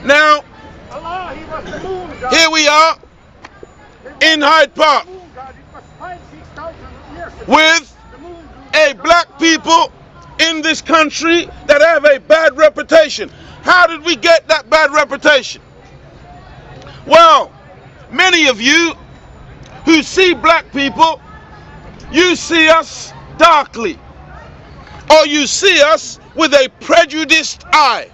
Now, here we are in Hyde Park with a black people in this country that have a bad reputation. How did we get that bad reputation? Well, many of you who see black people, you see us darkly, or you see us with a prejudiced eye.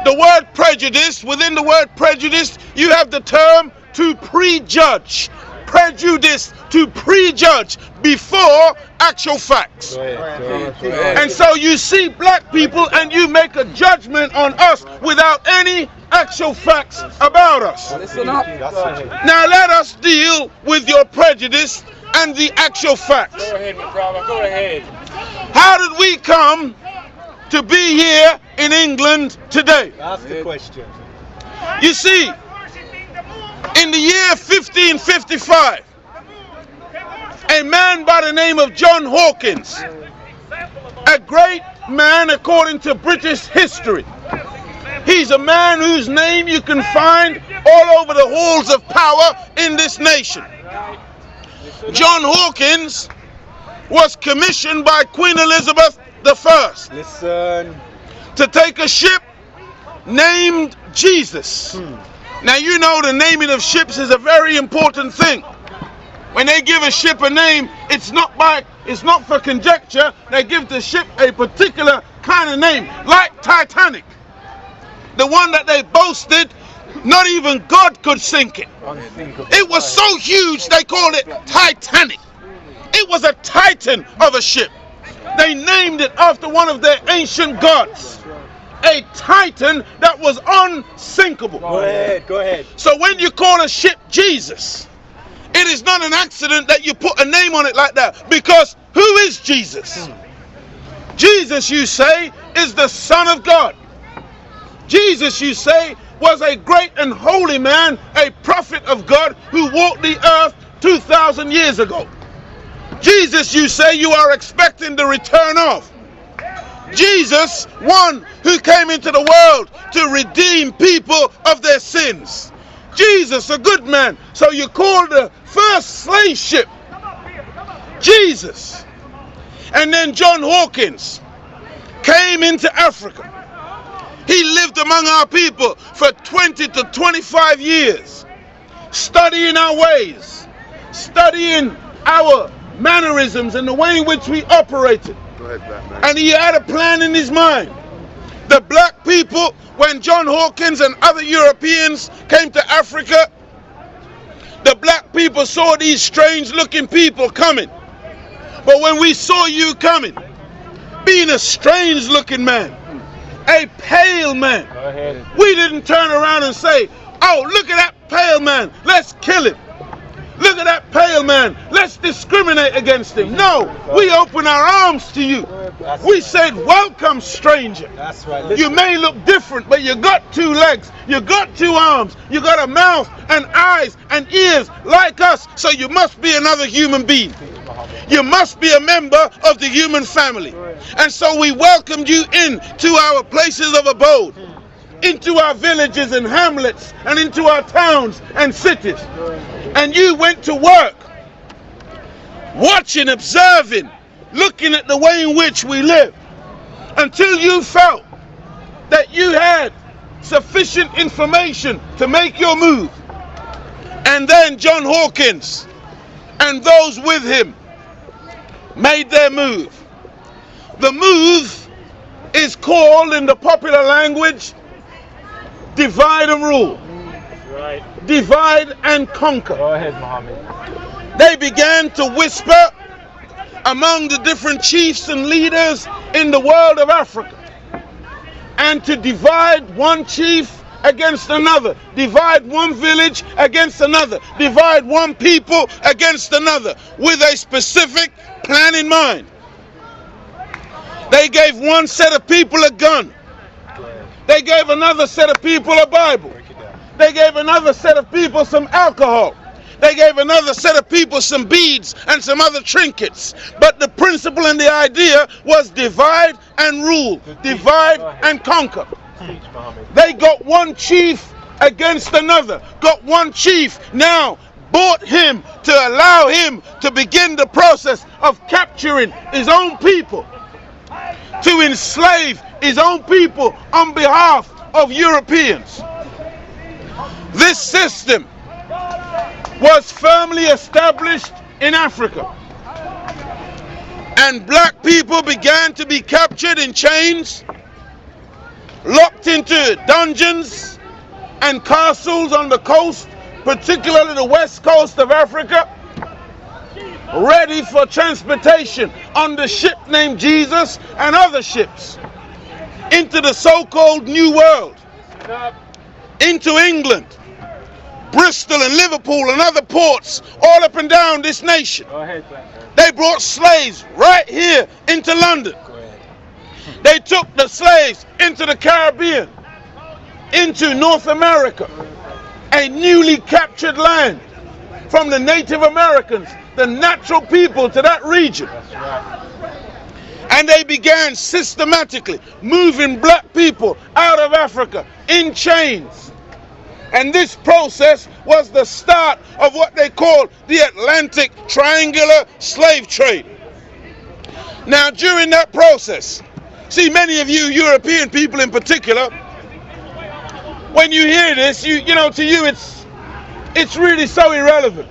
The word prejudice, within the word prejudice, you have the term to prejudge. Prejudice, to prejudge before actual facts. And so you see black people and you make a judgment on us without any actual facts about us. Now let us deal with your prejudice and the actual facts. Go ahead, McCrolla, go ahead. How did we come to be here in England today? Ask the question. You see, in the year 1555, a man by the name of John Hawkins, a great man according to British history. He's a man whose name you can find all over the halls of power in this nation. John Hawkins was commissioned by Queen Elizabeth I to take a ship named Jesus. Now you know the naming of ships is a very important thing. When they give a ship a name, it's not for conjecture. They give the ship a particular kind of name, like Titanic. The one that they boasted, not even God could sink it. It was so huge they called it Titanic. It was a titan of a ship. They named it after one of their ancient gods. A titan that was unsinkable. Go ahead. So when you call a ship Jesus, it is not an accident that you put a name on it like that. Because who is Jesus? Jesus, you say, is the Son of God. Jesus, you say, was a great and holy man, a prophet of God who walked the earth 2,000 years ago. Jesus, you say, you are expecting the return of. Jesus, one who came into the world to redeem people of their sins. Jesus, a good man. So you call the first slave ship Jesus. And then John Hawkins came into Africa. He lived among our people for 20 to 25 years, studying our ways, studying our mannerisms and the way in which we operated. And he had a plan in his mind. The black people, when John Hawkins and other Europeans came to Africa, the black people saw these strange looking people coming. But when we saw you coming, being a strange looking man, a pale man, we didn't turn around and say, oh, look at that pale man, let's kill him. Look at that pale man, let's discriminate against him. No, we open our arms to you. We said, welcome, stranger. That's right. You may look different, but you got two legs, you got two arms, you got a mouth and eyes and ears like us, so you must be another human being. You must be a member of the human family. And so we welcomed you in to our places of abode, into our villages and hamlets, and into our towns and cities. And you went to work, watching, observing, looking at the way in which we live, until you felt that you had sufficient information to make your move. And then John Hawkins and those with him made their move. The move is called, in the popular language, divide and rule. Right. Divide and conquer. Go ahead, Muhammad. They began to whisper among the different chiefs and leaders in the world of Africa, and to divide one chief against another, divide one village against another, divide one people against another, with a specific plan in mind. They gave one set of people a gun. They gave another set of people a Bible. They gave another set of people some alcohol. They gave another set of people some beads and some other trinkets. But the principle and the idea was divide and rule, divide and conquer. Teach, Muhammad. They got one chief against another. Got one chief now, bought him to allow him to begin the process of capturing his own people, to enslave his own people on behalf of Europeans. This system was firmly established in Africa, and black people began to be captured in chains, locked into dungeons and castles on the coast, particularly the west coast of Africa, ready for transportation on the ship named Jesus and other ships into the so-called New World, into England, Bristol and Liverpool and other ports all up and down this nation. Go ahead, Black man. They brought slaves right here into London. Go ahead. They took the slaves into the Caribbean, into North America, a newly captured land from the Native Americans, the natural people to that region. That's right. And they began systematically moving black people out of Africa in chains. And this process was the start of what they called the Atlantic Triangular Slave Trade. Now, during that process, see, many of you European people in particular, when you hear this, you know, to you it's really so irrelevant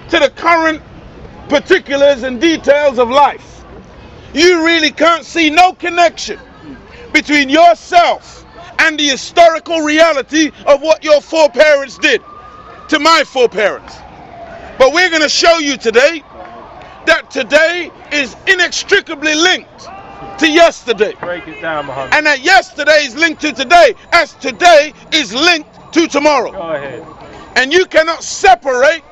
to the current particulars and details of life. You really can't see no connection between yourself and the historical reality of what your foreparents did to my foreparents. But we're going to show you today that today is inextricably linked to yesterday. Break it down, Muhammad. And that yesterday is linked to today, as today is linked to tomorrow. Go ahead. And you cannot separate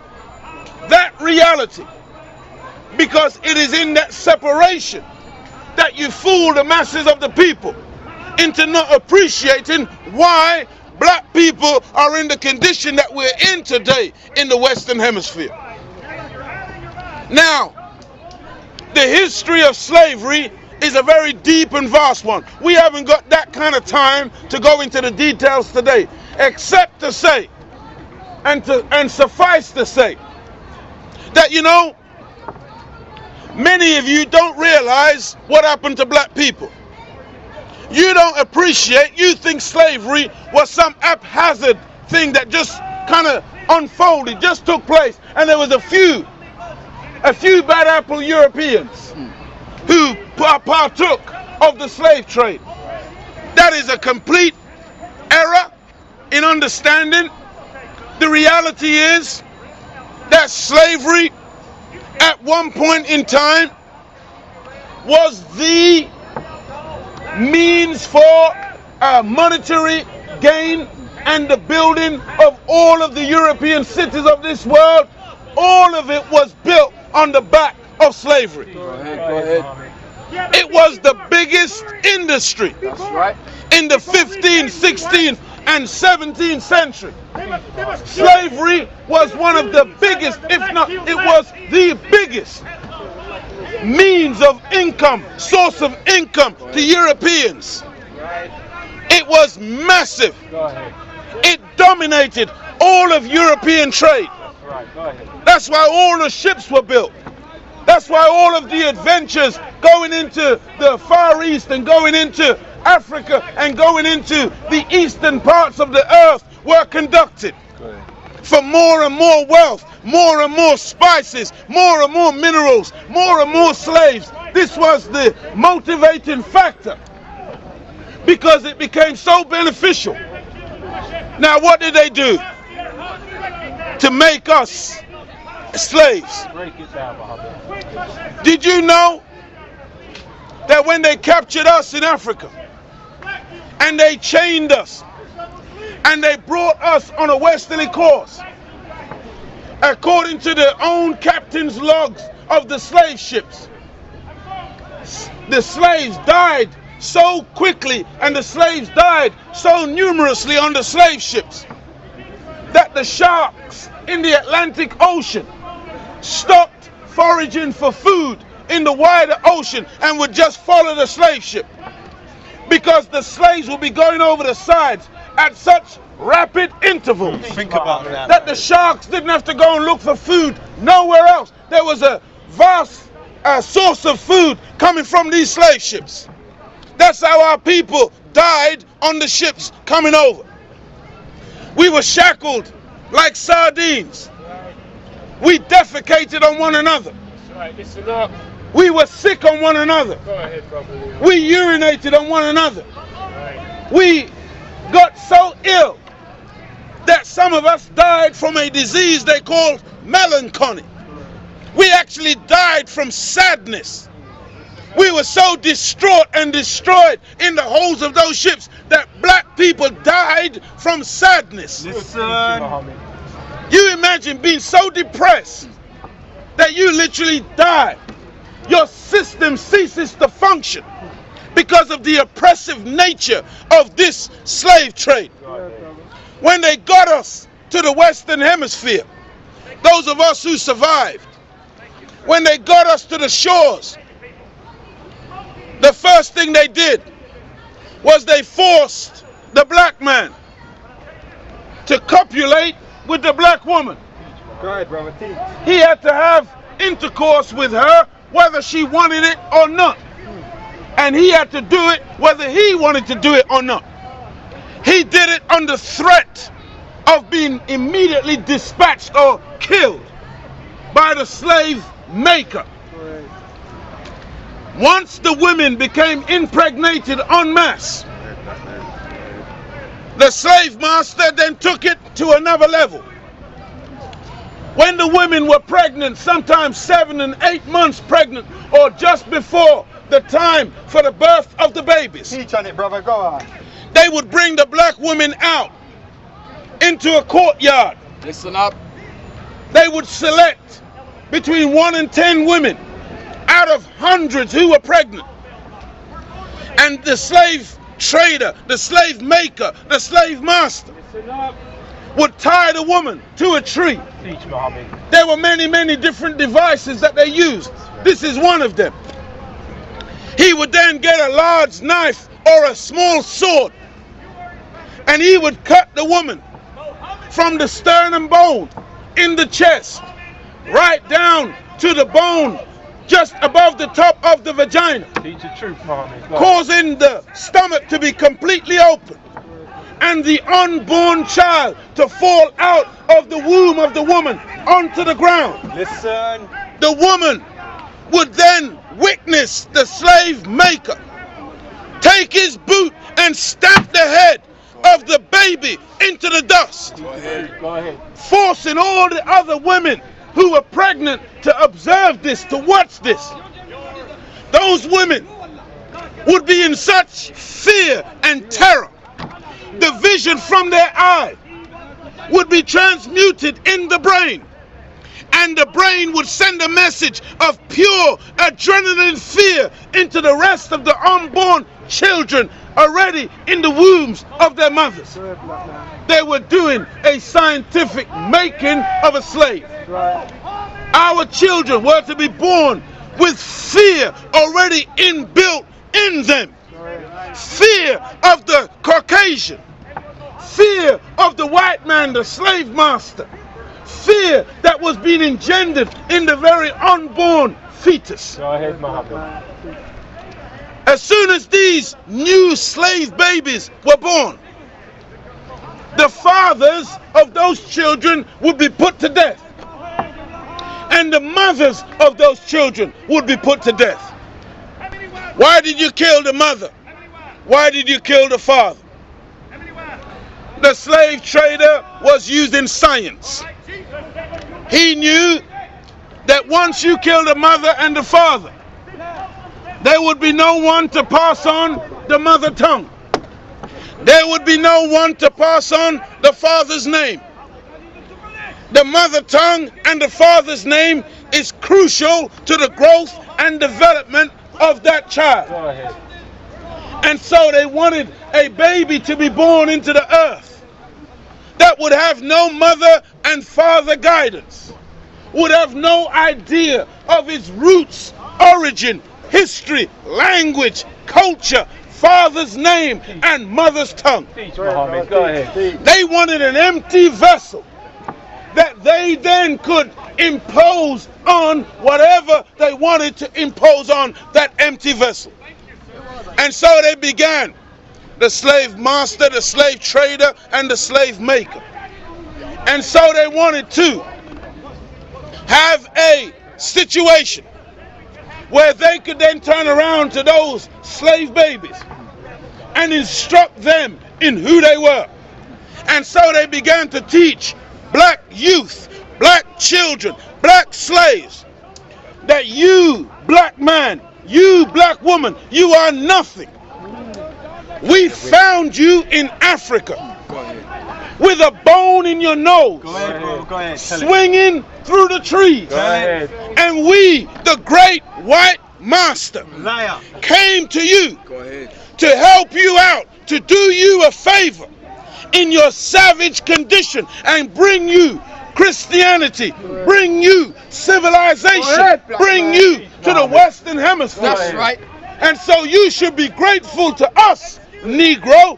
that reality, because it is in that separation that you fool the masses of the people into not appreciating why black people are in the condition that we're in today in the Western Hemisphere. Now, the history of slavery is a very deep and vast one. We haven't got that kind of time to go into the details today, except to say, and suffice to say, that, you know, many of you don't realize what happened to black people. You don't appreciate, you think slavery was some haphazard thing that just kind of unfolded, just took place, and there was a few bad apple Europeans who partook of the slave trade. That is a complete error in understanding. The reality is that slavery at one point in time was the means for monetary gain and the building of all of the European cities of this world. All of it was built on the back of slavery. Go ahead. It was the biggest industry. That's right. In the 15th, 16th, and 17th century. Slavery was one of the biggest, if not, it was the biggest means of income, source of income to Europeans. It was massive. Go ahead. It dominated all of European trade. That's right. Go ahead. That's why all the ships were built. That's why all of the adventures going into the Far East and going into Africa and going into the eastern parts of the earth were conducted. For more and more wealth, more and more spices, more and more minerals, more and more slaves. This was the motivating factor, because it became so beneficial. Now, what did they do to make us slaves? Break it down, Muhammad. Did you know that when they captured us in Africa and they chained us and they brought us on a westerly course, according to their own captain's logs of the slave ships, the slaves died so quickly and the slaves died so numerously on the slave ships that the sharks in the Atlantic Ocean stopped foraging for food in the wider ocean and would just follow the slave ship. because the slaves would be going over the sides at such rapid intervals Think about that. that the sharks didn't have to go and look for food nowhere else. There was a vast source of food coming from these slave ships. That's how our people died on the ships coming over. We were shackled like sardines. We defecated on one another. Right, listen up. We were sick on one another. Go ahead, brother. We urinated on one another. Right. We got so ill that some of us died from a disease they called melancholy. We actually died from sadness. We were so distraught and destroyed in the holds of those ships that black people died from sadness. Listen. You imagine being so depressed that you literally die. Your system ceases to function because of the oppressive nature of this slave trade. When they got us to the Western Hemisphere, those of us who survived, when they got us to the shores, the first thing they did was they forced the black man to copulate with the black woman. Go ahead, brother. Teach. He had to have intercourse with her whether she wanted it or not. And he had to do it whether he wanted to do it or not. He did it under threat of being immediately dispatched or killed by the slave maker. Once the women became impregnated en masse, the slave master then took it to another level. When the women were pregnant, sometimes 7 and 8 months pregnant, or just before the time for the birth of the babies, Teach on it, brother. Go on. they would bring the black women out into a courtyard. Listen up. They would select between 1 and 10 women out of hundreds who were pregnant. And the slave trader, the slave maker, the slave master Listen up. would tie the woman to a tree. Teach Muhammad. There were many different devices that they used. This is one of them. He would then get a large knife or a small sword, and he would cut the woman from the sternum bone in the chest right down to the bone just above the top of the vagina, Teach the truth, Muhammad. Go. causing the stomach to be completely open and the unborn child to fall out of the womb of the woman onto the ground. Listen. The woman would then witness the slave maker take his boot and stamp the head of the baby into the dust, Go ahead. forcing all the other women who were pregnant to observe this, to watch this. Those women would be in such fear and terror. The vision from their eye would be transmuted in the brain, and the brain would send a message of pure adrenaline fear into the rest of the unborn children already in the wombs of their mothers. They were doing a scientific making of a slave. Our children were to be born with fear already inbuilt in them. Fear of the Caucasian, fear of the white man, the slave master, fear that was being engendered in the very unborn fetus. Go ahead, Muhammad. As soon as these new slave babies were born, the fathers of those children would be put to death, and the mothers of those children would be put to death. Why did you kill the mother? Why did you kill the father? The slave trader was using science. He knew that once you kill the mother and the father, there would be no one to pass on the mother tongue. There would be no one to pass on the father's name. The mother tongue and the father's name is crucial to the growth and development of that child. Go ahead. And so they wanted a baby to be born into the earth that would have no mother and father guidance, would have no idea of its roots, origin, history, language, culture, father's name and mother's tongue. Teach, Muhammad. Go ahead. They wanted an empty vessel that they then could impose on whatever they wanted to impose on that empty vessel. And so they began. The slave master, the slave trader, and the slave maker. And so they wanted to have a situation where they could then turn around to those slave babies and instruct them in who they were. And so they began to teach black youth, black children, black slaves that you, black man, you, black woman, you are nothing. We found you in Africa with a bone in your nose, Go ahead, swinging through the trees. Go ahead. And we, the great white master, Liar. came to you to help you out, to do you a favor in your savage condition and bring you Christianity, bring you civilization, bring you to the Western Hemisphere. That's right. And so you should be grateful to us, Negro.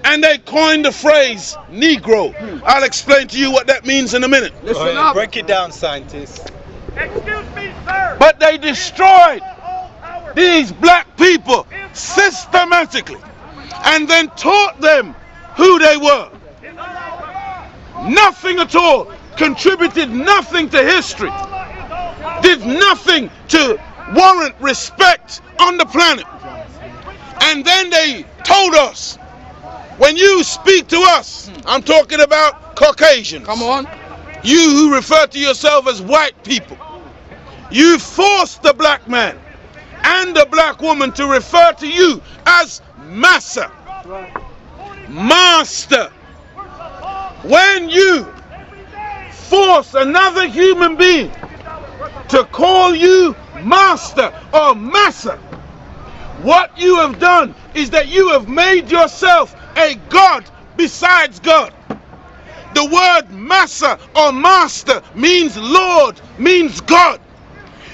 And they coined the phrase Negro. I'll explain to you what that means in a minute. Listen up. Break it down, scientists. Excuse me, sir. But they destroyed these black people systematically and then taught them who they were. Nothing at all, contributed nothing to history, did nothing to warrant respect on the planet. And then they told us, when you speak to us, I'm talking about Caucasians. Come on. You who refer to yourself as white people, you force the black man and the black woman to refer to you as massa, master. When you force another human being to call you master or massa, what you have done is that you have made yourself a god besides God. The word massa or master means Lord, means God.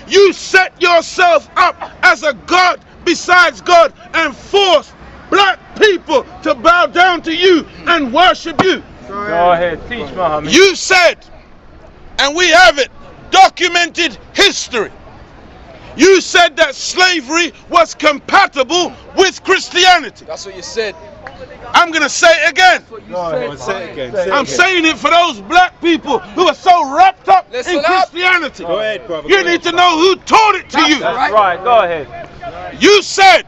You set yourself up as a god besides God and force black people to bow down to you and worship you. Go ahead. Teach, Muhammad. You said, and we have it, documented history. You said that slavery was compatible with Christianity. That's what you said. I'm going to say it again. Go ahead. Say it again. I'm saying it for those black people who are so wrapped up Listen in up. Christianity. Go ahead, brother. You need to know who taught it to you. That's right. Go ahead. You said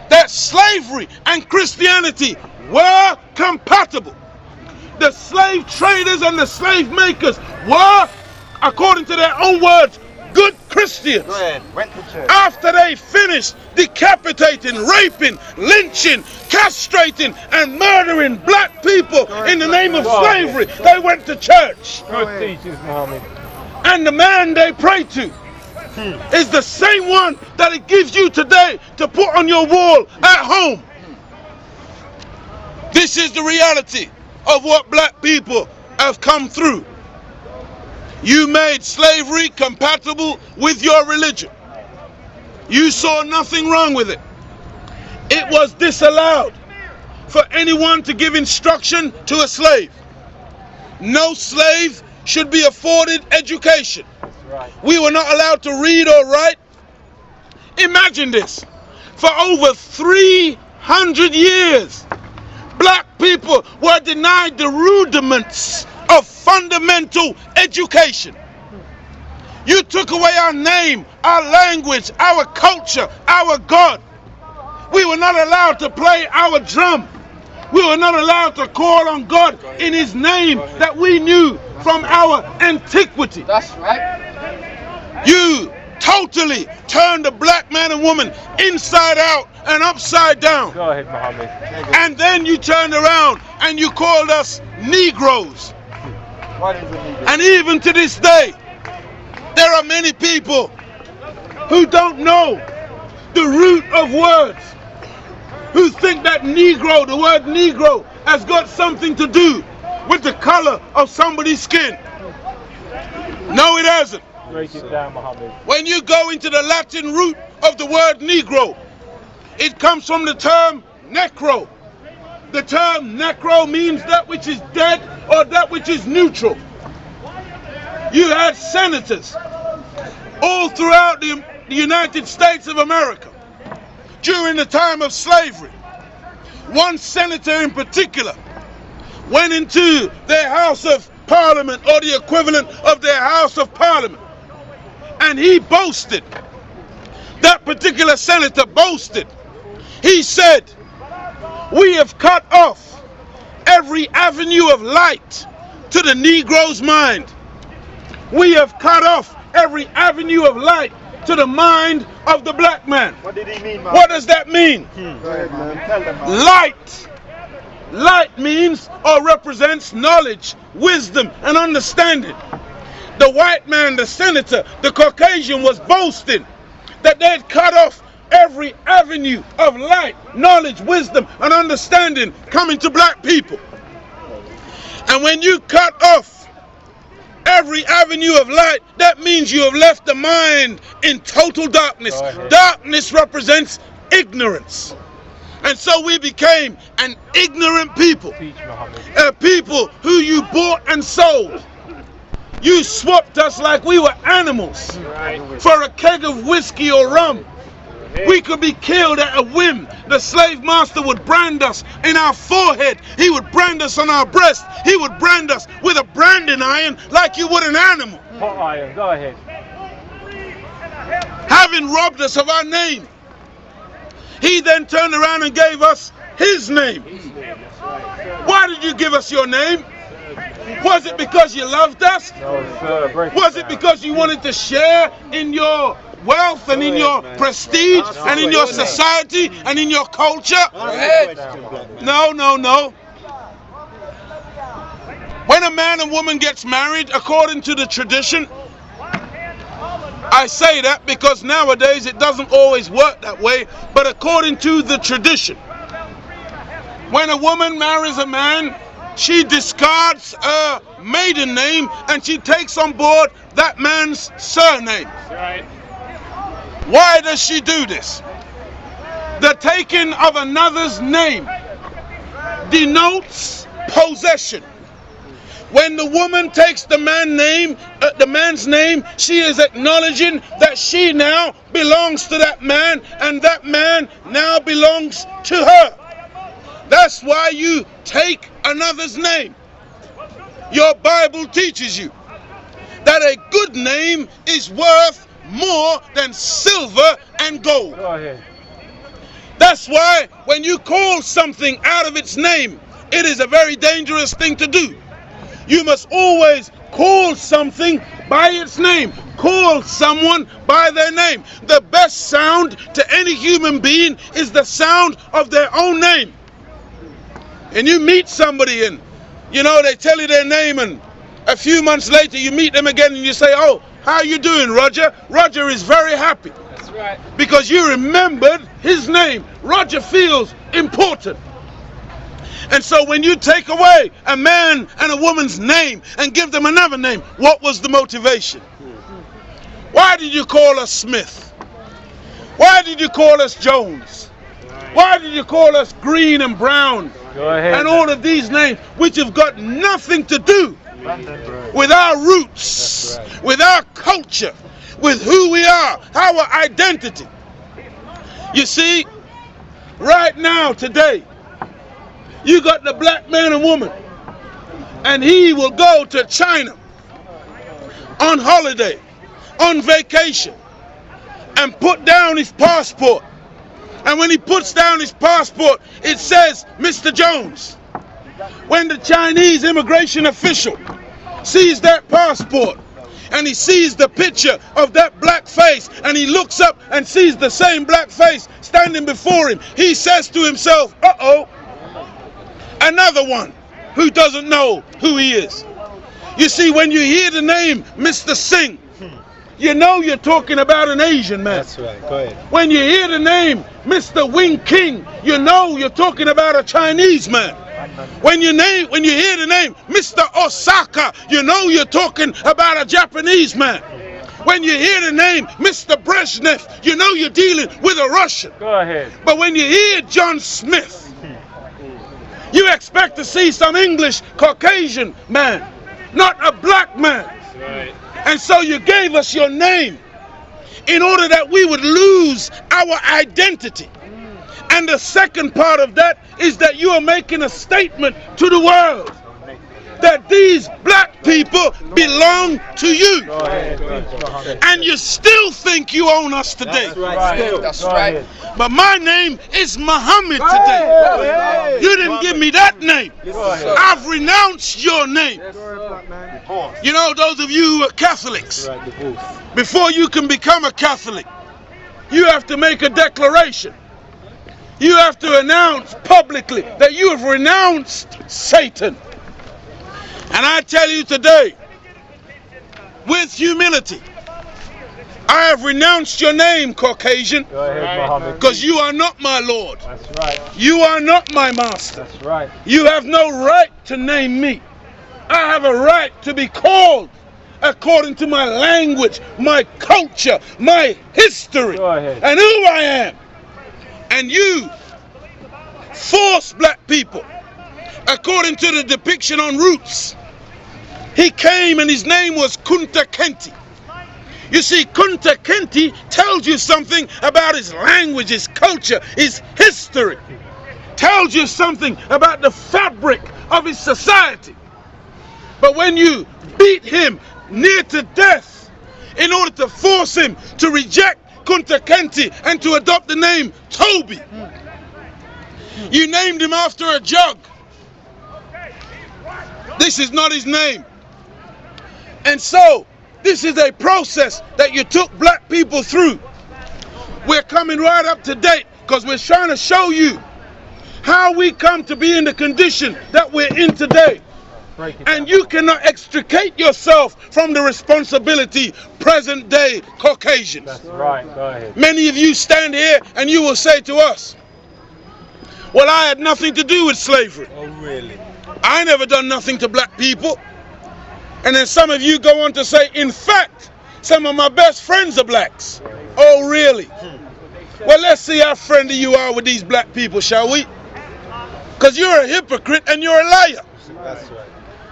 that slavery and Christianity were compatible. The slave traders and the slave makers were, according to their own words, good Christians. Go ahead. Went to church. After they finished decapitating, raping, lynching, castrating, and murdering black people in the name of slavery, they went to church. Good teachings, Muhammad. And the man they pray to is the same one that it gives you today to put on your wall at home. This is the reality of what black people have come through. You made slavery compatible with your religion. You saw nothing wrong with it. It was disallowed for anyone to give instruction to a slave. No slave should be afforded education. We were not allowed to read or write. Imagine this. For over 300 years, black people were denied the rudiments of fundamental education. You took away our name, our language, our culture, our God. We were not allowed to play our drum. We were not allowed to call on God in His name that we knew from our antiquity. That's right. You totally turned the black man and woman inside out and upside down. Go ahead, Muhammad. And then you turned around and you called us Negroes. What is a Negro? And even to this day, there are many people who don't know the root of words, who think that Negro, the word Negro, has got something to do with the color of somebody's skin. No, it hasn't. Break it down, Muhammad. When you go into the Latin root of the word Negro, it comes from the term necro. The term necro means that which is dead or that which is neutral. You had senators all throughout the United States of America during the time of slavery. One senator in particular went into their House of Parliament, or the equivalent of their House of Parliament, and he boasted. That particular senator boasted. He said, "We have cut off every avenue of light to the Negro's mind. We have cut off every avenue of light to the mind of the black man." What did he mean, man? What does that mean? Go ahead, man. Tell them, man. Light. Light means or represents knowledge, wisdom, and understanding. The white man, the senator, the Caucasian was boasting that they had cut off every avenue of light, knowledge, wisdom, and understanding coming to black people. And when you cut off every avenue of light, that means you have left the mind in total darkness. Darkness represents ignorance. And so we became an ignorant people. A people who you bought and sold. You swapped us like we were animals for a keg of whiskey or rum. We could be killed at a whim. The slave master would brand us in our forehead. He would brand us on our breast. He would brand us with a branding iron like you would an animal. Hot iron, go ahead. Having robbed us of our name, he then turned around and gave us his name. Why did you give us your name? Was it because you loved us? No, sir. Break Was it because you wanted to share in your wealth and in your prestige and in your society and in your culture? No, no, no. When a man and woman gets married, according to the tradition, I say that because nowadays it doesn't always work that way, but according to the tradition, when a woman marries a man, she discards her maiden name and she takes on board that man's surname. Why does she do this? The taking of another's name denotes possession. When the woman takes the man's name, she is acknowledging that she now belongs to that man and that man now belongs to her. That's why you take another's name. Your Bible teaches you that a good name is worth more than silver and gold. Go ahead. That's why when you call something out of its name, it is a very dangerous thing to do. You must always call something by its name. Call someone by their name. The best sound to any human being is the sound of their own name. And you meet somebody and, you know, they tell you their name and a few months later you meet them again and you say, "Oh, how you doing, Roger?" Roger is very happy. That's right. Because you remembered his name. Roger feels important. And so when you take away a man and a woman's name and give them another name, what was the motivation? Why did you call us Smith? Why did you call us Jones? Why did you call us Green and Brown? Go ahead. And all of these names which have got nothing to do with our roots, with our culture, with who we are, our identity. You see, right now, today, you got the black man and woman, and he will go to China on holiday, on vacation, and put down his passport. And when he puts down his passport, it says, "Mr. Jones." When the Chinese immigration official sees that passport, and he sees the picture of that black face, and he looks up and sees the same black face standing before him, he says to himself, "Uh-oh, another one who doesn't know who he is." You see, when you hear the name Mr. Singh, you know you're talking about an Asian man. That's right. Go ahead. When you hear the name Mr. Wing King, you know you're talking about a Chinese man. When you hear the name Mr. Osaka, you know you're talking about a Japanese man. When you hear the name Mr. Brezhnev, you know you're dealing with a Russian. Go ahead. But when you hear John Smith, you expect to see some English Caucasian man, not a black man. Right. And so you gave us your name in order that we would lose our identity. And the second part of that is that you are making a statement to the world that these black people belong to you. Go ahead. And you still think you own us today. That's right. Still. That's right. But my name is Muhammad today. You didn't give me that name. I've renounced your name. You know, those of you who are Catholics, before you can become a Catholic, you have to make a declaration. You have to announce publicly that you have renounced Satan. And I tell you today, with humility, I have renounced your name, Caucasian, Go ahead, Muhammad. because you are not my Lord. That's right. You are not my master. That's right. You have no right to name me. I have a right to be called according to my language, my culture, my history, Go ahead. and who I am. And you force black people, according to the depiction on Roots. He came and his name was Kunta Kinte. You see, Kunta Kinte tells you something about his language, his culture, his history. Tells you something about the fabric of his society. But when you beat him near to death in order to force him to reject Kunta Kinte and to adopt the name Toby, you named him after a jug. This is not his name. And so, this is a process that you took black people through. We're coming right up to date because we're trying to show you how we come to be in the condition that we're in today. And you cannot extricate yourself from the responsibility, present day Caucasians. That's right. Go ahead. Many of you stand here and you will say to us, well, I had nothing to do with slavery. Oh, really? I never done nothing to black people. And then some of you go on to say, in fact, some of my best friends are blacks. Oh, really? Well, let's see how friendly you are with these black people, shall we? Because you're a hypocrite and you're a liar. That's right.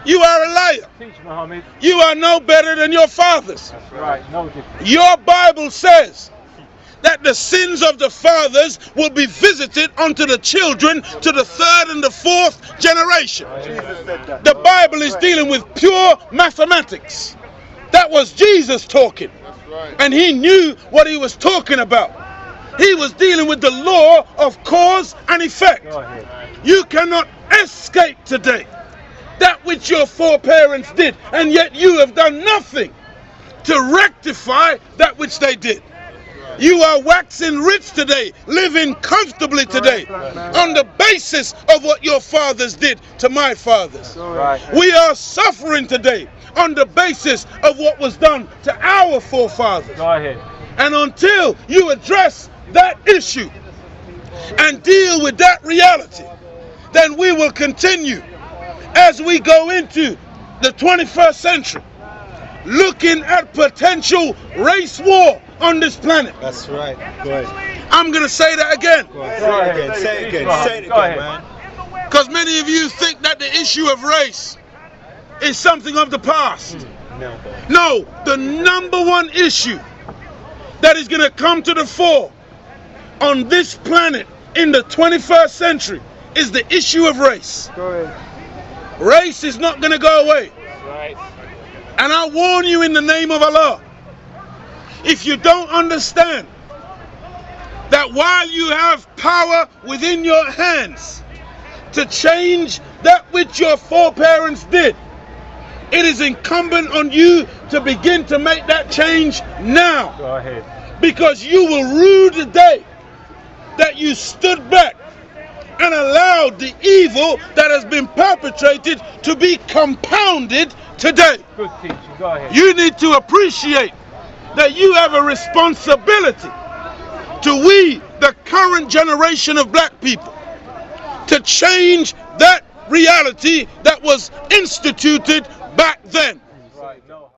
You are a liar. Teach, Muhammad. You are no better than your fathers. That's right. No difference. Your Bible says that the sins of the fathers will be visited unto the children to the third and the fourth generation. Jesus said that. The Bible is dealing with pure mathematics. That was Jesus talking. And he knew what he was talking about. He was dealing with the law of cause and effect. Go ahead. You cannot escape today that which your foreparents did, and yet you have done nothing to rectify that which they did. You are waxing rich today, living comfortably today, on the basis of what your fathers did to my fathers. Right. We are suffering today on the basis of what was done to our forefathers. Go ahead. And until you address that issue and deal with that reality, then we will continue as we go into the 21st century, looking at potential race war on this planet. That's right. Go ahead. I'm going to say that again, Go ahead. Say it again. Say it again. Say it Go again, ahead. man. because many of you think that the issue of race is something of the past. No. No, the number one issue that is going to come to the fore on this planet in the 21st century is the issue of race. Go ahead. Race is not going to go away. Right. And I warn you in the name of Allah, if you don't understand that while you have power within your hands to change that which your foreparents did, it is incumbent on you to begin to make that change now. Go ahead. Because you will rue the day that you stood back and allowed the evil that has been perpetrated to be compounded today. Good teaching. Go ahead. You need to appreciate that you have a responsibility to we, the current generation of black people, to change that reality that was instituted back then.